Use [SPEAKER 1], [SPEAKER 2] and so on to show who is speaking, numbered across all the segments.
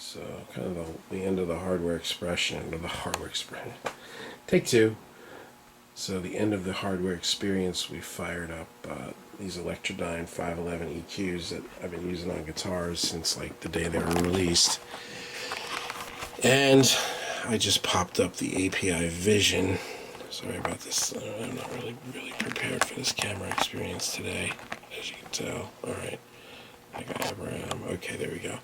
[SPEAKER 1] So kind of the end of the hardware expression, or the hardware expression. Take two. So the end of the hardware experience, we fired up these Electrodyne 511 EQs that I've been using on guitars since like the day they were released. And I just popped up the API Vision. Sorry about this. I'm not really prepared for this camera experience today, as you can tell. All right. I got Abraham. Okay, there we go.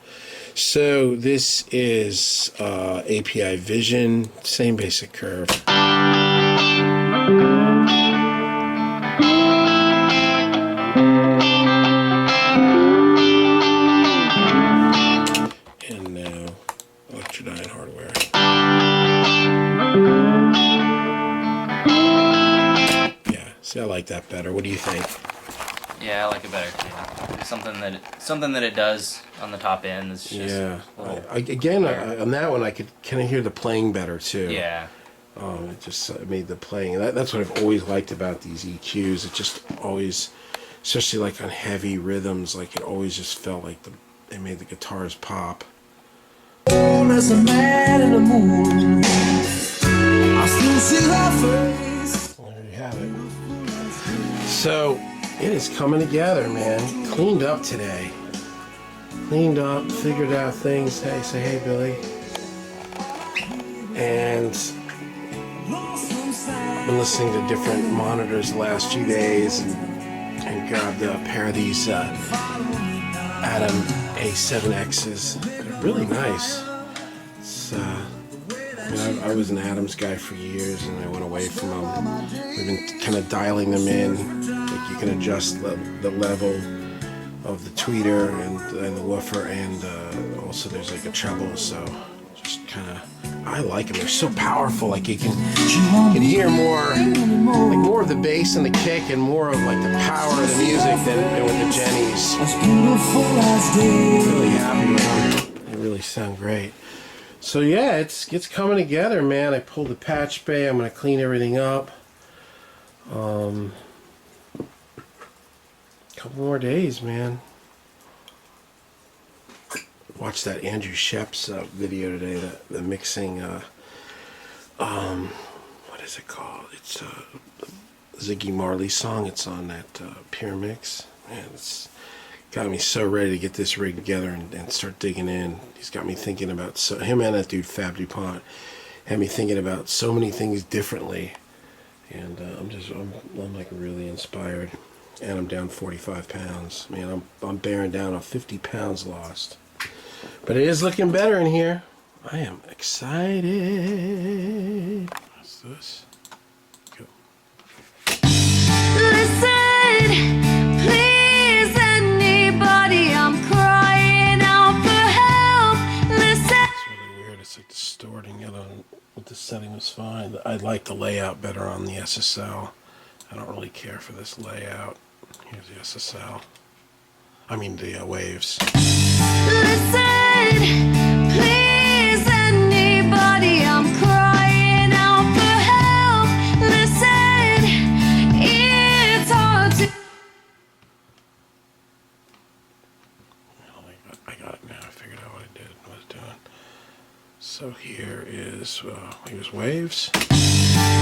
[SPEAKER 1] So this is API Vision, same basic curve. And now Electrodyne hardware. Yeah, see, I like that better. What do you think?
[SPEAKER 2] Yeah, I like it better too. Something that it does on the top end is just
[SPEAKER 1] again on that one I could kind of hear the playing better too.
[SPEAKER 2] Yeah.
[SPEAKER 1] It just made the playing. That's what I've always liked about these EQs. It just always, especially like on heavy rhythms, like it always just felt like they made the guitars pop. There's a man in the moon. I still see her face. There you have it. So it is coming together, man. Cleaned up today. Cleaned up, figured out things. Hey, say hey, Billy. And I've been listening to different monitors the last few days and grabbed a pair of these Adam A7Xs. They're really nice. It's, I was an Adams guy for years and I went away from them. We've been kind of dialing them in. Like you can adjust the level of the tweeter and the woofer, and also there's like a treble, so just kind of, I like them. They're so powerful, like you can hear more of the bass and the kick and more of like the power of the music than with the Jennies. I'm really happy with them. They really sound great. So yeah, it's coming together, man. I pulled the patch bay. I'm gonna clean everything up. Couple more days, man. Watched that Andrew Sheps video today. The mixing. What is it called? It's Ziggy Marley song. It's on that Pure Mix. Man, it's got me so ready to get this rig together and start digging in. He's got me thinking about him and that dude Fab DuPont had me thinking about so many things differently, and I'm like really inspired. And I'm down 45 pounds. Man, I'm bearing down on 50 pounds lost. But it is looking better in here. I am excited. What's this? Go.
[SPEAKER 3] Listen, please, anybody, I'm crying out for help. Listen.
[SPEAKER 1] It's really weird. It's like distorting it with the setting was fine. I like the layout better on the SSL. I don't really care for this layout. Here's the SSL. I mean the waves.
[SPEAKER 3] Listen, please, anybody, I'm crying out for help. Listen, it's hard to.
[SPEAKER 1] I got it now. I figured out what I did, what I was doing. So here is here's waves.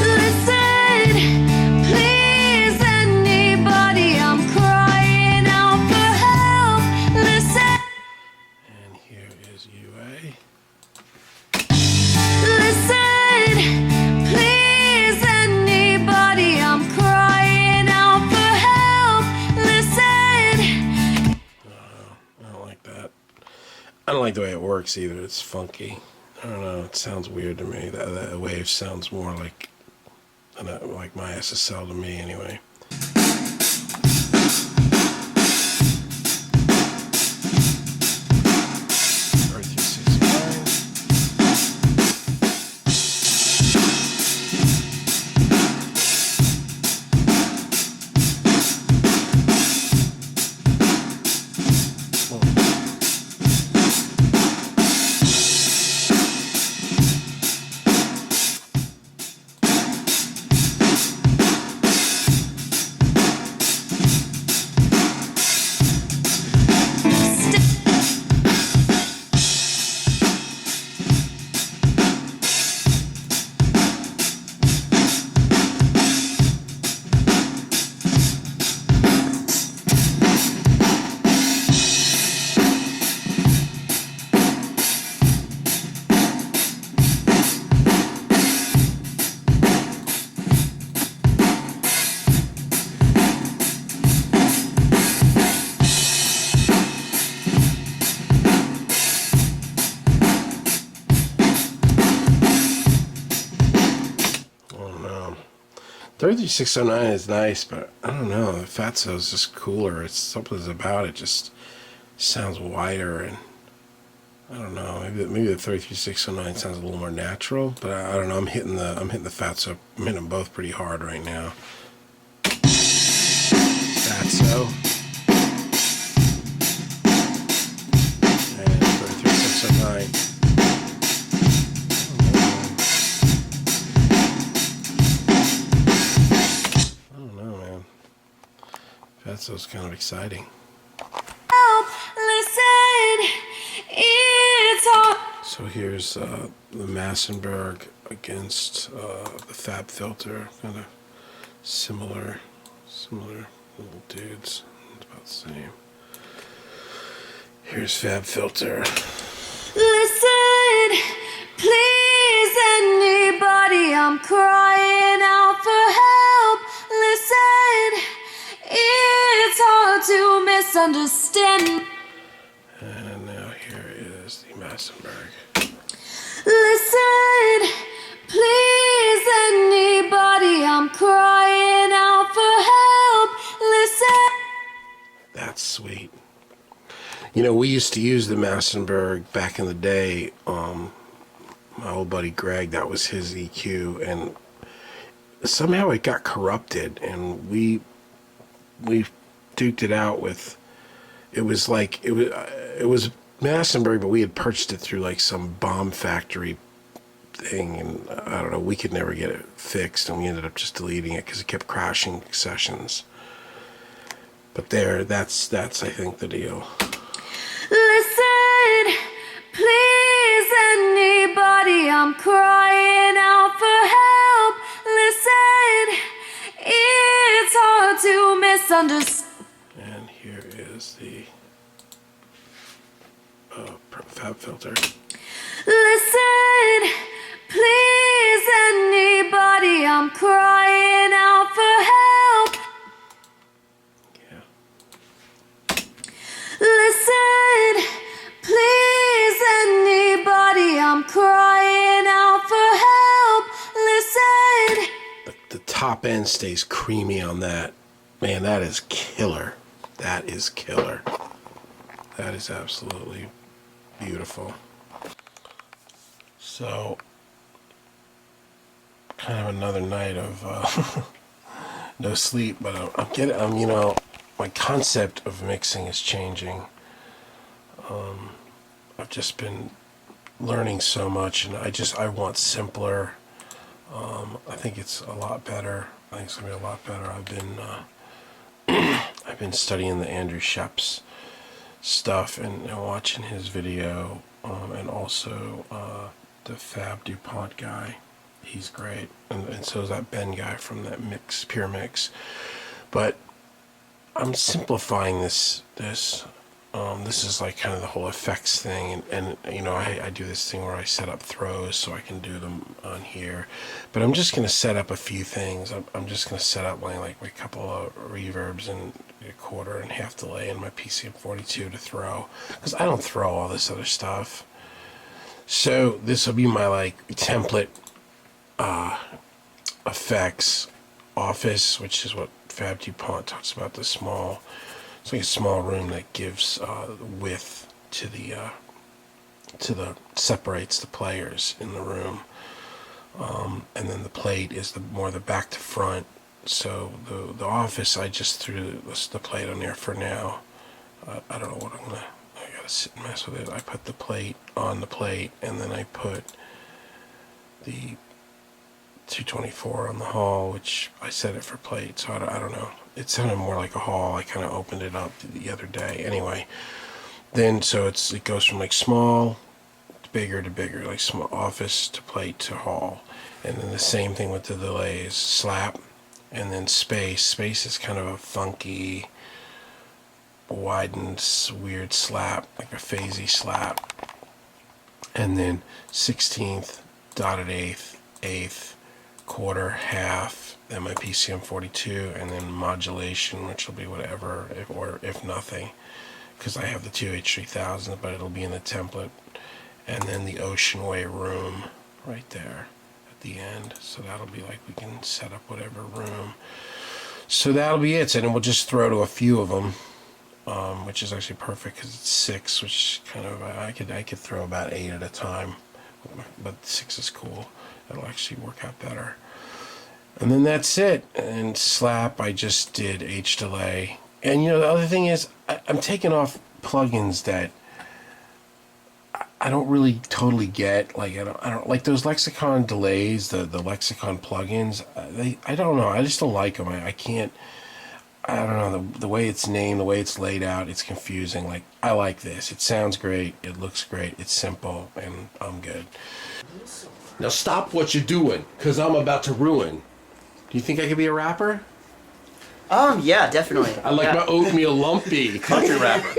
[SPEAKER 3] Listen, please, anybody, I'm crying out for help. Listen.
[SPEAKER 1] And here is UA.
[SPEAKER 3] Listen, please, anybody, I'm crying out for help. Listen.
[SPEAKER 1] I don't like that. I don't like the way it works either. It's funky. I don't know. It sounds weird to me. That wave sounds more like my SSL to me anyway. 33609 is nice, but I don't know. The Fatso is just cooler. It's something's about it just sounds wider, and I don't know. Maybe the 33609 sounds a little more natural, but I don't know. I'm hitting the Fatso. I'm hitting them both pretty hard right now. Fatso and 33609. Fatso's kind of exciting.
[SPEAKER 3] Help, listen, it's hard.
[SPEAKER 1] So here's the Massenburg against the Fab Filter, kind of similar little dudes. It's about the same. Here's Fab Filter.
[SPEAKER 3] Listen, please, anybody, I'm crying out for help. Listen, it's hard to misunderstand.
[SPEAKER 1] And now here is the Massenburg.
[SPEAKER 3] Listen, please, anybody, I'm crying out for help. Listen.
[SPEAKER 1] That's sweet. You know, we used to use the Massenburg back in the day. My old buddy Greg, that was his EQ, and somehow it got corrupted, and we duked it out with. It was Massenburg, but we had purchased it through like some bomb factory thing, and I don't know. We could never get it fixed, and we ended up just deleting it because it kept crashing sessions. But that's I think the deal.
[SPEAKER 3] Listen, please, anybody, I'm crying out for help. Listen, it's hard to misunderstand.
[SPEAKER 1] And here is the Fab Filter.
[SPEAKER 3] Listen, please, anybody, I'm crying out for help.
[SPEAKER 1] Yeah.
[SPEAKER 3] Listen, please, anybody, I'm crying out for help. Listen.
[SPEAKER 1] The top end stays creamy on that. Man, that is killer. That is killer. That is absolutely beautiful. So, kind of another night of no sleep, but I'm you know, my concept of mixing is changing. I've just been learning so much, and I want simpler. I think it's a lot better. I think it's gonna be a lot better. I've been studying the Andrew Sheps stuff and watching his video, and also the Fab DuPont guy. He's great, and so is that Ben guy from that Pure Mix. But I'm simplifying this. This is like kind of the whole effects thing, and you know, I do this thing where I set up throws so I can do them on here. But I'm just gonna set up a few things. I'm just gonna set up like a couple of reverbs and a quarter and half delay in my PCM42 to throw, because I don't throw all this other stuff. So this will be my like template effects office, which is what Fab DuPont talks about. The small, it's like a small room that gives width to the separates the players in the room, and then the plate is more the back to front. So the office, I just threw the plate on there for now. I don't know what I gotta sit and mess with it. I put the plate on the plate, and then I put the 224 on the hall, which I set it for plate, so I don't know. It sounded more like a hall. I kind of opened it up the other day. Anyway, then so it goes from like small to bigger, like small office to plate to hall, and then the same thing with the delays, slap, and then space. Space is kind of a funky, widened, weird slap, like a phasey slap, and then 16th, dotted eighth, quarter, half, then my PCM42, and then modulation, which will be whatever, if nothing, because I have the 2H3000, but it'll be in the template, and then the Ocean Way room right there at the end. So that'll be like we can set up whatever room. So that'll be it. And then we'll just throw to a few of them, which is actually perfect because it's 6, which kind of I could throw about 8 at a time, but 6 is cool. It'll actually work out better. And then that's it. And slap, I just did H delay. And you know the other thing is I'm taking off plugins that I don't really totally get. Like I don't like those lexicon delays, the lexicon plugins. I don't know. I just don't like them. I can't. I don't know the way it's named, the way it's laid out. It's confusing. Like I like this. It sounds great. It looks great. It's simple, and I'm good. Now stop what you're doing, cause I'm about to ruin. Do you think I could be a rapper?
[SPEAKER 4] Yeah, definitely.
[SPEAKER 1] I like my oatmeal lumpy.
[SPEAKER 5] Country rapper.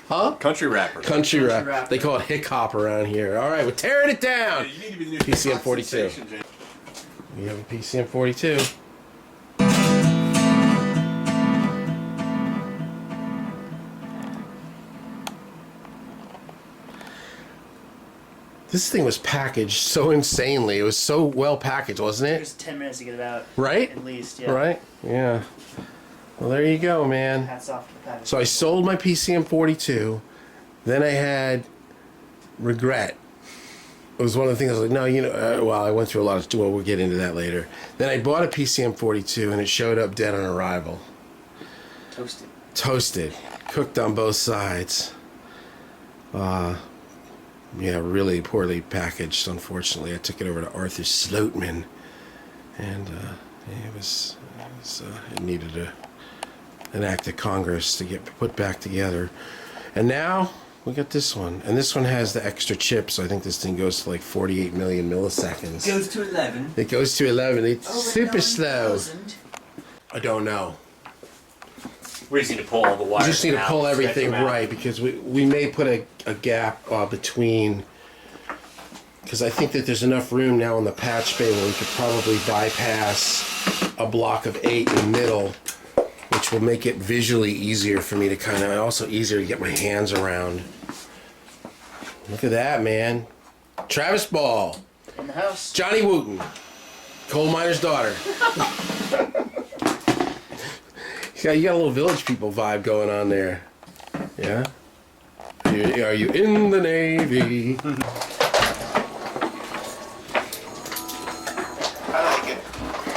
[SPEAKER 1] Huh?
[SPEAKER 5] Country rapper.
[SPEAKER 1] Country rap. They call it hip hop around here. All right, we're tearing it down.
[SPEAKER 5] You need to be the new
[SPEAKER 1] PCM 42.
[SPEAKER 5] sensation, Jay.
[SPEAKER 1] We have a PCM 42. This thing was packaged so insanely. It was so well packaged, wasn't
[SPEAKER 4] It
[SPEAKER 1] it?
[SPEAKER 4] was 10 minutes to get it out.
[SPEAKER 1] Right?
[SPEAKER 4] At least, yeah.
[SPEAKER 1] Right? Yeah. Well, there you go, man.
[SPEAKER 4] Hats off to the package.
[SPEAKER 1] So I sold my PCM 42. Then I had regret. It was one of the things I was like, no, you know, well, I went through a lot of, well, we'll get into that later. Then I bought a PCM 42 and it showed up dead on arrival.
[SPEAKER 4] Toasted.
[SPEAKER 1] Toasted. Cooked on both sides. Yeah, really poorly packaged, unfortunately. I took it over to Arthur Sloatman. And it needed an act of Congress to get put back together. And now we got this one. And this one has the extra chips. So I think this thing goes to like 48 million milliseconds.
[SPEAKER 4] Goes to 11.
[SPEAKER 1] It goes to 11. It's
[SPEAKER 4] Over
[SPEAKER 1] super slow.
[SPEAKER 4] 9,000.
[SPEAKER 1] I don't know.
[SPEAKER 5] We just need to pull all the wires.
[SPEAKER 1] We just need to
[SPEAKER 5] out,
[SPEAKER 1] pull everything
[SPEAKER 5] stretch them out.
[SPEAKER 1] right because we may put a gap between, because I think that there's enough room now in the patch bay where we could probably bypass a block of 8 in the middle, which will make it visually easier for me to kind of, and also easier to get my hands around. Look at that, man. Travis Ball,
[SPEAKER 4] In the house.
[SPEAKER 1] Johnny Wooten, coal miner's daughter. You got a little Village People vibe going on there. Yeah? Are you in the Navy?
[SPEAKER 6] I like it.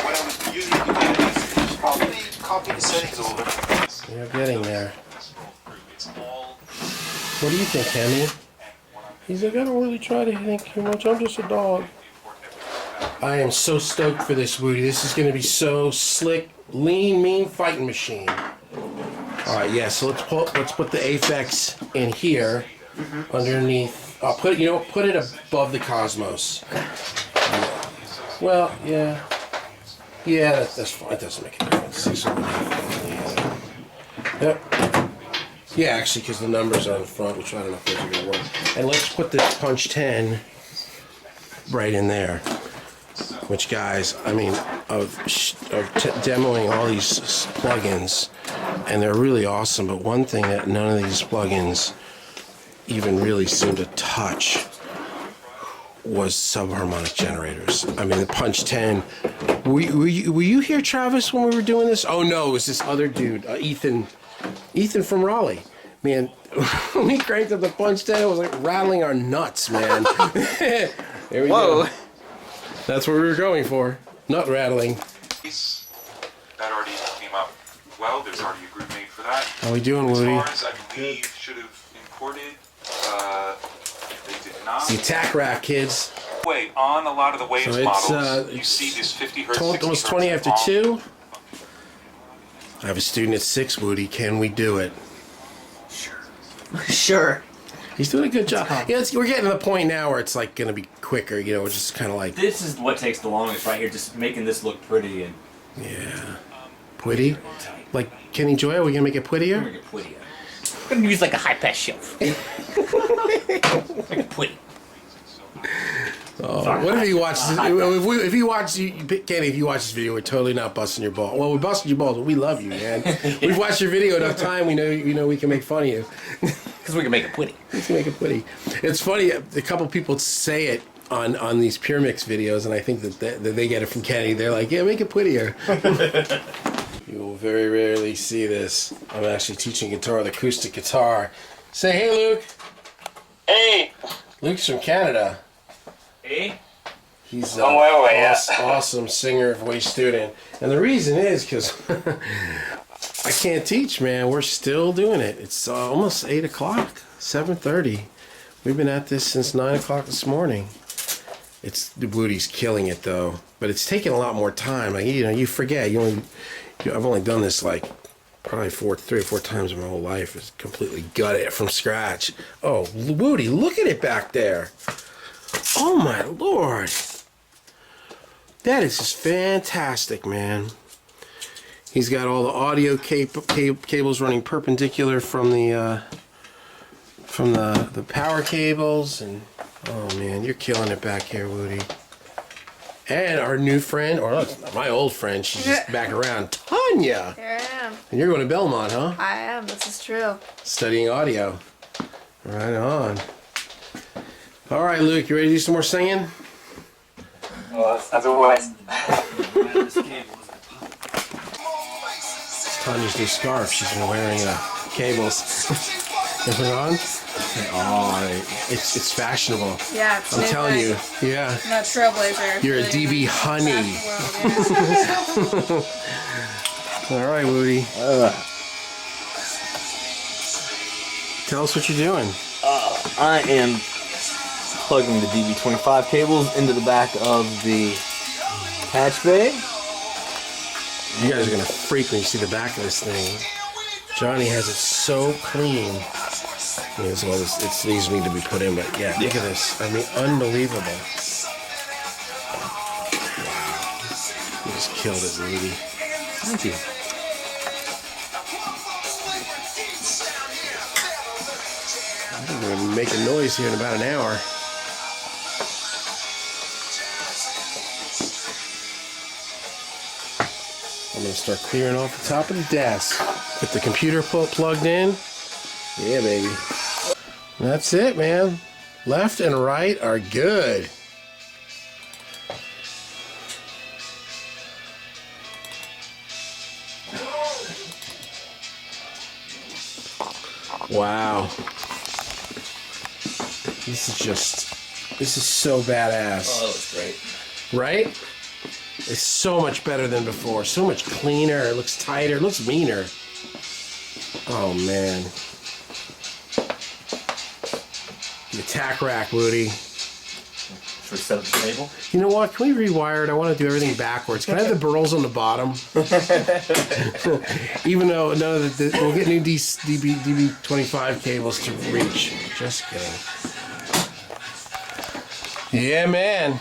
[SPEAKER 6] When I was using it, probably copy the settings over.
[SPEAKER 1] You're getting there. What do you think, Henry? He's like, I don't really try to think too much. I'm just a dog. I am so stoked for this, Woody. This is going to be so slick, lean, mean fighting machine. All right, yeah. So let's put the Aphex in here, underneath. I'll put it above the Cosmos. Well, yeah, that's fine. It doesn't make a difference. Yep. Yeah, actually, because the numbers are in the front, which I don't know if those are gonna work. And let's put this Punch 10 right in there. Which, guys, I mean, of demoing all these plugins, and they're really awesome. But one thing that none of these plugins even really seem to touch was subharmonic generators. I mean, the Punch 10. Were you here, Travis, when we were doing this? Oh no, it was this other dude, Ethan from Raleigh. Man, when we cranked up the Punch 10, it was like rattling our nuts, man. There we go. That's what we were going for. Nut rattling.
[SPEAKER 6] That already came out well. There's already a group made for that.
[SPEAKER 1] How we doing, Woody?
[SPEAKER 6] As far as I believe should have imported, they did not.
[SPEAKER 1] It's the attack rack, kids.
[SPEAKER 6] Wait, on a lot of the Waves
[SPEAKER 1] So it's,
[SPEAKER 6] models, you
[SPEAKER 1] it's
[SPEAKER 6] see this 50 hertz, 60
[SPEAKER 1] almost
[SPEAKER 6] hertz
[SPEAKER 1] 20 after
[SPEAKER 6] on.
[SPEAKER 1] 2. I have a student at 6, Woody. Can we do it?
[SPEAKER 4] Sure.
[SPEAKER 1] He's doing a good job. Yeah, we're getting to the point now where it's like going to be quicker. You know, we're just kind of like,
[SPEAKER 5] This is what takes the longest right here, just making this look pretty and
[SPEAKER 1] yeah. Pretty? Like Kenny Joy, are we going to make it prettier?
[SPEAKER 5] make it pretty.
[SPEAKER 2] I'm gonna use like a high pass shelf. Like a putty.
[SPEAKER 1] What if he watches this? If he watches, Kenny, if you watch this video, we're totally not busting your ball. Well, we're busting your balls, but we love you, man. We've watched your video enough time. We know we can make fun of you.
[SPEAKER 2] Because we can make a putty.
[SPEAKER 1] We can make it pretty. It's funny. A couple people say it on these Pure Mix videos, and I think that they get it from Kenny. They're like, yeah, make it prettier. You will very rarely see this. I'm actually teaching guitar, the acoustic guitar. Say hey, Luke.
[SPEAKER 7] Hey!
[SPEAKER 1] Luke's from Canada.
[SPEAKER 5] Hey?
[SPEAKER 1] He's
[SPEAKER 7] On my way, yeah.
[SPEAKER 1] awesome singer, voice student. And the reason is because I can't teach, man. We're still doing it. It's almost 8 o'clock, 7:30. We've been at this since 9 o'clock this morning. Woody's killing it, though. But it's taking a lot more time. Like, you know, you forget. I've only done this like probably 3 or 4 times in my whole life. It's completely gut it from scratch. Oh, Woody, look at it back there. Oh, my Lord. That is just fantastic, man. He's got all the audio cables running perpendicular from the power cables, and oh man, you're killing it back here, Woody. And our new friend, or my old friend, she's just back around, Tanya.
[SPEAKER 8] Here I am.
[SPEAKER 1] And you're going to Belmont, huh?
[SPEAKER 8] I am. This is true.
[SPEAKER 1] Studying audio. Right on. All right, Luke, you ready to do some more singing?
[SPEAKER 7] Well, as always.
[SPEAKER 1] Tanya's new scarf. She's been wearing cables. You put it on? Oh, it's fashionable.
[SPEAKER 8] Yeah, it's
[SPEAKER 1] I'm
[SPEAKER 8] new
[SPEAKER 1] telling
[SPEAKER 8] thing.
[SPEAKER 1] you. Yeah.
[SPEAKER 8] I'm not a trailblazer.
[SPEAKER 1] You're a
[SPEAKER 8] Really
[SPEAKER 1] DB honey.
[SPEAKER 8] fast world, yeah.
[SPEAKER 1] All right, Woody. Tell us what you're doing.
[SPEAKER 9] I am plugging the DB25 cables into the back of the patch bay.
[SPEAKER 1] You guys are going to freak when you see the back of this thing. Johnny has it so clean. As well as it needs to be put in, but yeah, look at this. I mean, unbelievable. Wow. You just killed it, Woody.
[SPEAKER 9] Thank you.
[SPEAKER 1] I think we're going to make a noise here in about an hour. I'm going to start clearing off the top of the desk. Get the computer plugged in. Yeah, baby. That's it, man. Left and right are good. Wow. This is so badass.
[SPEAKER 5] Oh, that looks great.
[SPEAKER 1] Right? It's so much better than before. So much cleaner. It looks tighter. It looks meaner. Oh, man. The attack rack, Woody.
[SPEAKER 5] Should we set up the table?
[SPEAKER 1] You know what? Can we rewire it? I want to do everything backwards. Can I have the burls on the bottom? Even though, no, we'll get new DB25 cables to reach. Just kidding. Yeah, man.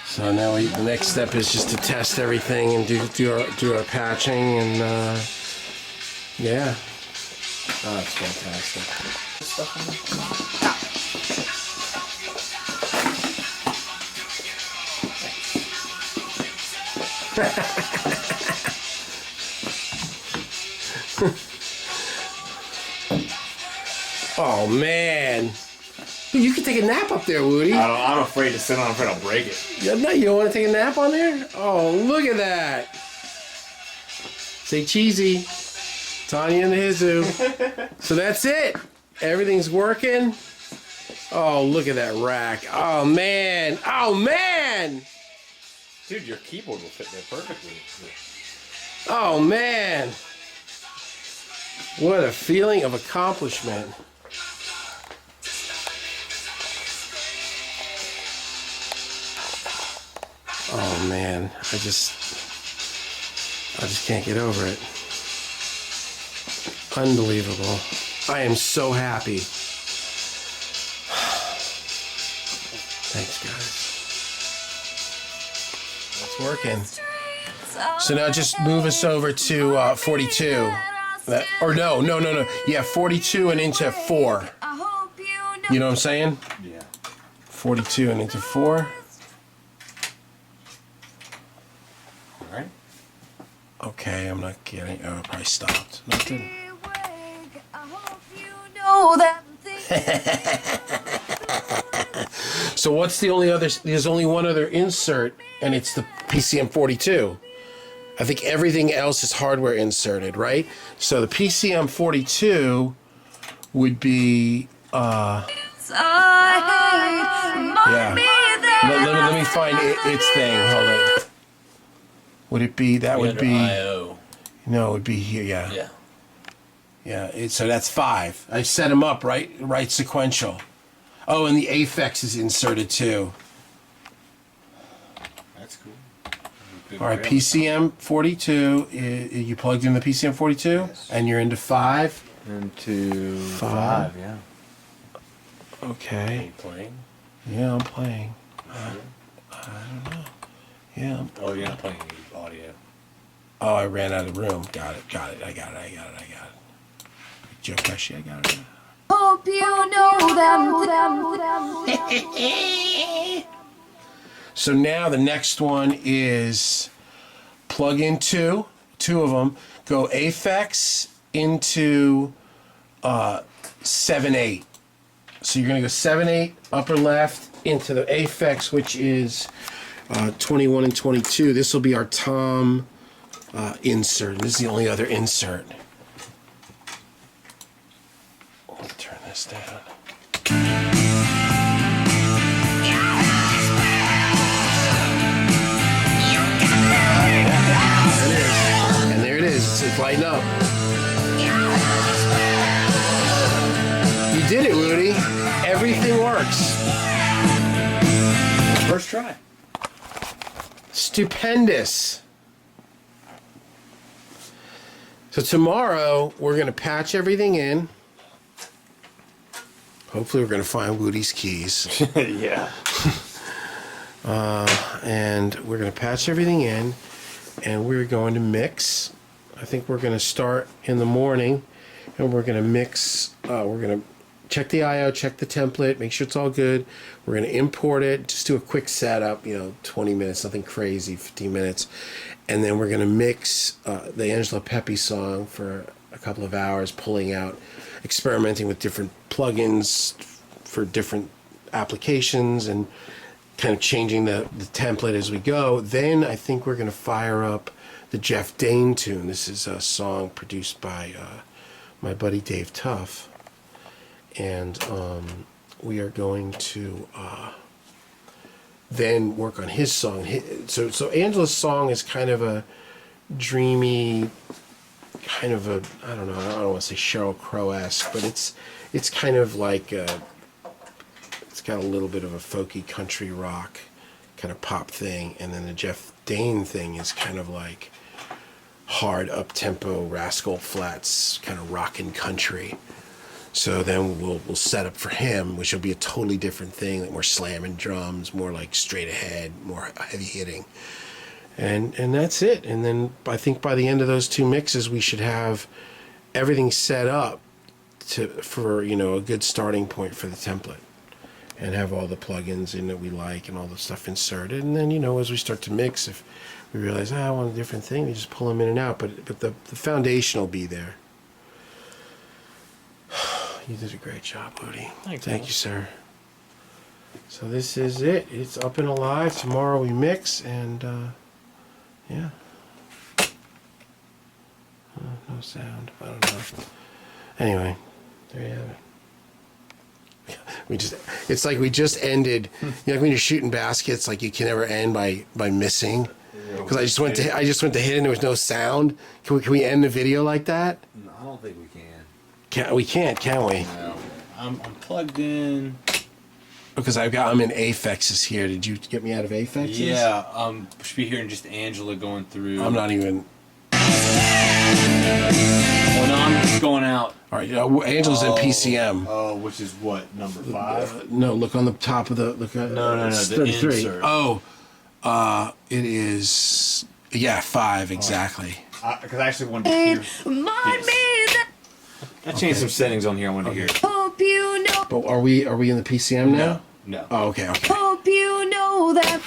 [SPEAKER 1] So now the next step is just to test everything and do our patching and yeah. Oh, it's fantastic. Oh man. You can take a nap up there, Woody.
[SPEAKER 5] I'm afraid to sit on it. I'm afraid I'll break it.
[SPEAKER 1] No, you don't want to take a nap on there? Oh, look at that. Say cheesy. Tanya and the Hizu. So that's it. Everything's working. Oh, look at that rack. Oh, man. Oh, man.
[SPEAKER 5] Dude, your keyboard will fit there perfectly.
[SPEAKER 1] Oh, man. What a feeling of accomplishment. Oh, man. I just can't get over it. Unbelievable. I am so happy. Thanks, guys. It's working. So now just move us over to 42. No. Yeah, 42 and into 4. You know what I'm saying?
[SPEAKER 5] Yeah.
[SPEAKER 1] 42 and into 4.
[SPEAKER 5] Alright.
[SPEAKER 1] Okay, I'm not getting. Oh, it probably stopped. No, it didn't.
[SPEAKER 3] know that.
[SPEAKER 1] So what's the only other? There's only one other insert, and it's the PCM42. I think everything else is hardware inserted, right? So the PCM42 would be. Yeah. Let me find its thing. Hold on. Would it be? That would be.
[SPEAKER 5] IO.
[SPEAKER 1] No, it would be here. Yeah.
[SPEAKER 5] Yeah.
[SPEAKER 1] Yeah. So that's 5. I set them up right sequential. Oh, and the Aphex is inserted too.
[SPEAKER 5] That's cool.
[SPEAKER 1] All right, PCM42. You plugged in the PCM42,
[SPEAKER 9] Yes.
[SPEAKER 1] and you're into 5.
[SPEAKER 9] Into
[SPEAKER 1] 5,
[SPEAKER 9] yeah.
[SPEAKER 1] Okay.
[SPEAKER 5] You playing?
[SPEAKER 1] Yeah, I'm playing. I don't know. Yeah.
[SPEAKER 5] Oh, you're not playing audio.
[SPEAKER 1] Oh, I ran out of the room. Got it. I got it. Joe Pesci, I got it.
[SPEAKER 3] Hope you know them.
[SPEAKER 1] So now the next one is plug in two of them. Go Aphex into 7/8. So you're gonna go 7/8 upper left into the Aphex, which is 21 and 22. This will be our tom insert. This is the only other insert. Let me turn this down. There it is. It's lighting up. You did it, Woody. Everything works.
[SPEAKER 5] First try.
[SPEAKER 1] Stupendous. So tomorrow we're going to patch everything in. Hopefully we're going to find Woody's keys.
[SPEAKER 9] Yeah.
[SPEAKER 1] And we're going to patch everything in. And we're going to mix. I think we're going to start in the morning. And we're going to mix. We're going to check the I/O, check the template, make sure it's all good. We're going to import it. Just do a quick setup, 20 minutes, nothing crazy, 15 minutes. And then we're going to mix the Angela Pepe song for a couple of hours, pulling out, experimenting with different plugins for different applications and kind of changing the template as we go. Then I think we're going to fire up the Jeff Dane tune. This is a song produced by my buddy Dave Tuff. And we are going to then work on his song. So Angela's song is kind of a dreamy, kind of a, I don't want to say Sheryl Crow-esque, but it's kind of like it's got a little bit of a folky country rock kind of pop thing, and then the Jeff Dane thing is kind of like hard up-tempo Rascal Flatts kind of rockin' country. So then we'll set up for him, which will be a totally different thing, like more slamming drums, more like straight ahead, more heavy hitting. And that's it. And then I think by the end of those 2 mixes, we should have everything set up for a good starting point for the template, and have all the plugins in that we like and all the stuff inserted. And then as we start to mix, if we realize I want a different thing, we just pull them in and out. But the foundation will be there. You did a great job, Woody. Thank you, sir. So this is it. It's up and alive. Tomorrow we mix, and yeah. No sound. I don't know. Anyway, there you have it. It's like we just ended. Like when you're shooting baskets, like you can never end by missing. Because I just went to hit and there was no sound. Can we end the video like that?
[SPEAKER 5] No, I don't think we can.
[SPEAKER 1] We can't, can we?
[SPEAKER 5] No. I'm plugged in.
[SPEAKER 1] Because I'm in Aphexes here. Did you get me out of Aphexes?
[SPEAKER 5] Yeah, should be hearing just Angela going through.
[SPEAKER 1] I'm not even.
[SPEAKER 5] Oh no, I'm just going out.
[SPEAKER 1] All right, Angela's in PCM.
[SPEAKER 5] Oh, which is what, number 5?
[SPEAKER 1] No, look on the top of the. Look at.
[SPEAKER 5] No,
[SPEAKER 1] it's
[SPEAKER 5] the
[SPEAKER 1] 33.
[SPEAKER 5] insert.
[SPEAKER 1] Oh, it is. Yeah, 5 exactly.
[SPEAKER 5] Because I actually wanted to hear.
[SPEAKER 3] Remind me that.
[SPEAKER 5] I changed some settings on here. I wanted to hear.
[SPEAKER 3] Hope you know.
[SPEAKER 1] But are we in the PCM now?
[SPEAKER 5] No.
[SPEAKER 1] Oh, okay.
[SPEAKER 3] Hope you know that.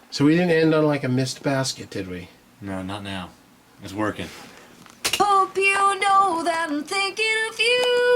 [SPEAKER 1] So we didn't end on like a missed basket, did we?
[SPEAKER 5] No, not now. It's working.
[SPEAKER 3] Hope you know that I'm thinking of you.